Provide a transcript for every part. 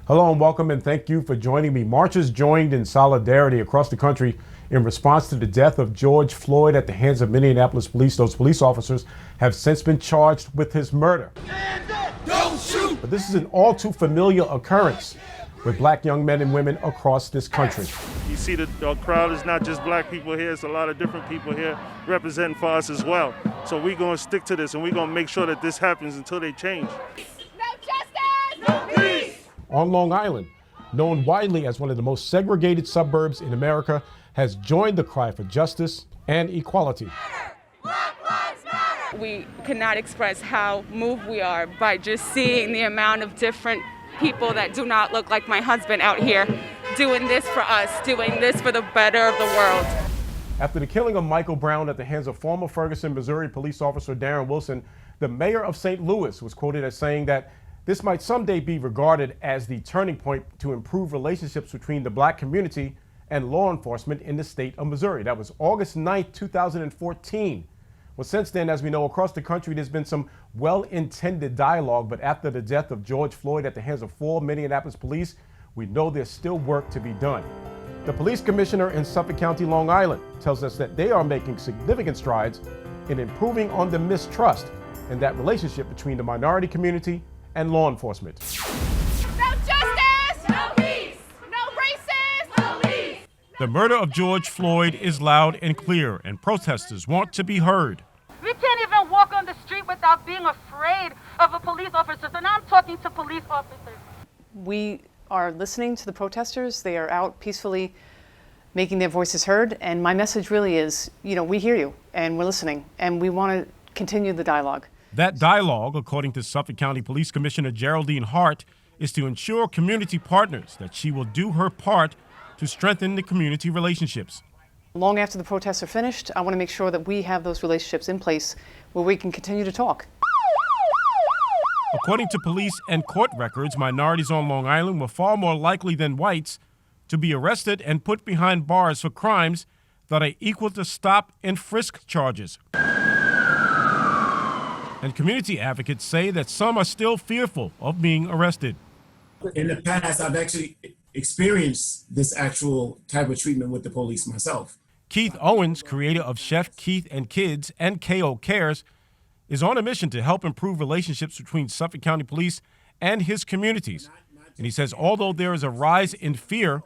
Hello and welcome, and thank you for joining me. Marchers joined in solidarity across the country in response to the death of George Floyd at the hands of Minneapolis police. Those police officers have since been charged with his murder. Hands up! Don't shoot! But this is an all too familiar occurrence with black young men and women across this country. You see the crowd is not just black people here, it's a lot of different people here representing for us as well. So we're going to stick to this and we're going to make sure that this happens until they change. No justice! No peace! On Long Island, known widely as one of the most segregated suburbs in America, has joined the cry for justice and equality. Black lives matter! We cannot express how moved we are by just seeing the amount of different people that do not look like my husband out here doing this for us, doing this for the better of the world. After the killing of Michael Brown at the hands of former Ferguson, Missouri police officer Darren Wilson, the mayor of St. Louis was quoted as saying that this might someday be regarded as the turning point to improve relationships between the black community and law enforcement in the state of Missouri. That was August 9th, 2014. Well, since then, as we know, across the country, there's been some well-intended dialogue, but after the death of George Floyd at the hands of 4 Minneapolis police, we know there's still work to be done. The police commissioner in Suffolk County, Long Island, tells us that they are making significant strides in improving on the mistrust in that relationship between the minority community and law enforcement. No justice! No peace! No racists! No peace! The murder of George Floyd is loud and clear, and protesters want to be heard. We can't even walk on the street without being afraid of a police officer, and I'm talking to police officers. We are listening to the protesters. They are out peacefully making their voices heard, and my message really is, we hear you, and we're listening, and we want to continue the dialogue. That dialogue, according to Suffolk County Police Commissioner Geraldine Hart, is to ensure community partners that she will do her part to strengthen the community relationships. Long after the protests are finished, I want to make sure that we have those relationships in place where we can continue to talk. According to police and court records, minorities on Long Island were far more likely than whites to be arrested and put behind bars for crimes that are equal to stop and frisk charges. And community advocates say that some are still fearful of being arrested. In the past, I've actually experienced this actual type of treatment with the police myself. Keith Owens, creator of Chef Keith and Kids and KO Cares, is on a mission to help improve relationships between Suffolk County Police and his communities. And he says although there is a rise in fear,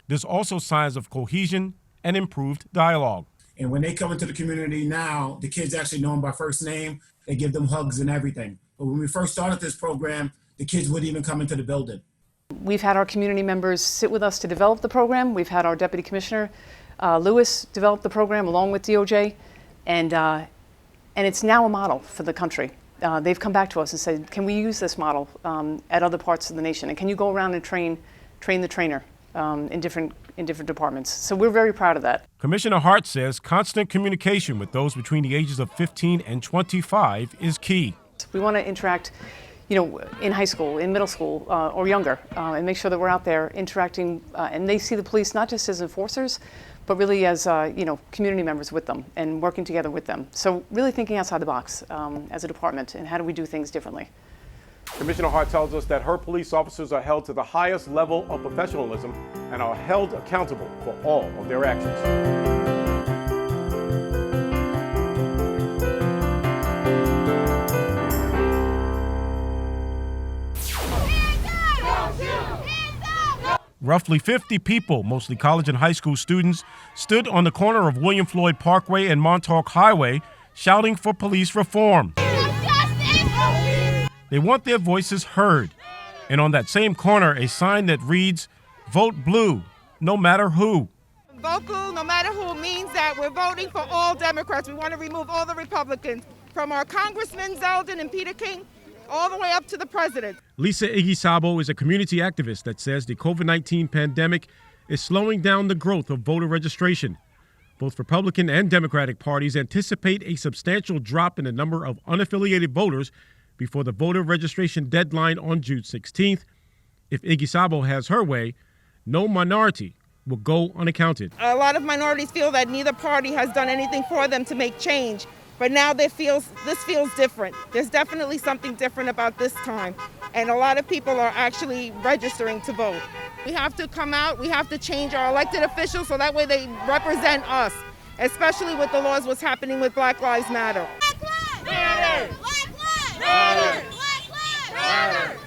there's also signs of cohesion and improved dialogue. And when they come into the community now, the kids actually know them by first name. They give them hugs and everything. But when we first started this program, the kids wouldn't even come into the building. We've had our community members sit with us to develop the program. We've had our Deputy Commissioner, Lewis, develop the program along with DOJ, and it's now a model for the country. They've come back to us and said, can we use this model at other parts of the nation? And can you go around and train the trainer in different departments? So we're very proud of that. Commissioner Hart says constant communication with those between the ages of 15 and 25 is key. We want to interact, in high school, in middle school, or younger, and make sure that we're out there interacting, and they see the police not just as enforcers, but really as community members with them and working together with them. So really thinking outside the box as a department, and how do we do things differently. Commissioner Hart tells us that her police officers are held to the highest level of professionalism and are held accountable for all of their actions. Roughly 50 people, mostly college and high school students, stood on the corner of William Floyd Parkway and Montauk Highway shouting for police reform. They want their voices heard. And on that same corner, a sign that reads, "Vote blue, no matter who." Vote blue, no matter who, means that we're voting for all Democrats. We want to remove all the Republicans, from our Congressman Zeldin and Peter King, all the way up to the president. Lisa Igisabo is a community activist that says the COVID-19 pandemic is slowing down the growth of voter registration. Both Republican and Democratic parties anticipate a substantial drop in the number of unaffiliated voters before the voter registration deadline on June 16th. If Igisabo has her way, no minority will go unaccounted. A lot of minorities feel that neither party has done anything for them to make change. But now this feels different. There's definitely something different about this time. and a lot of people are actually registering to vote. We have to come out, we have to change our elected officials so that way they represent us, especially with the laws, what's happening with Black Lives Matter. Black Lives Matter! Black Lives Matter! Black Lives Matter!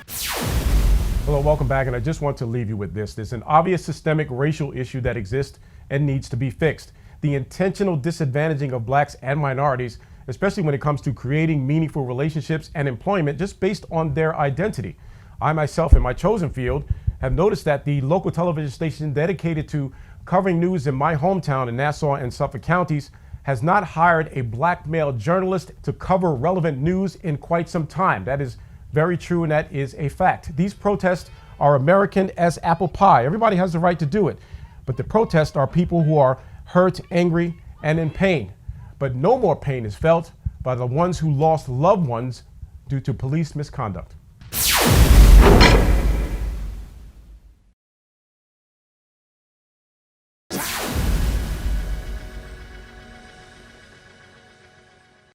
Hello, welcome back, and I just want to leave you with this. There's an obvious systemic racial issue that exists and needs to be fixed. The intentional disadvantaging of blacks and minorities, especially when it comes to creating meaningful relationships and employment just based on their identity. I myself, in my chosen field, have noticed that the local television station dedicated to covering news in my hometown in Nassau and Suffolk counties has not hired a black male journalist to cover relevant news in quite some time. That is very true, and that is a fact. These protests are American as apple pie. Everybody has the right to do it. But the protests are people who are hurt, angry, and in pain. But no more pain is felt by the ones who lost loved ones due to police misconduct.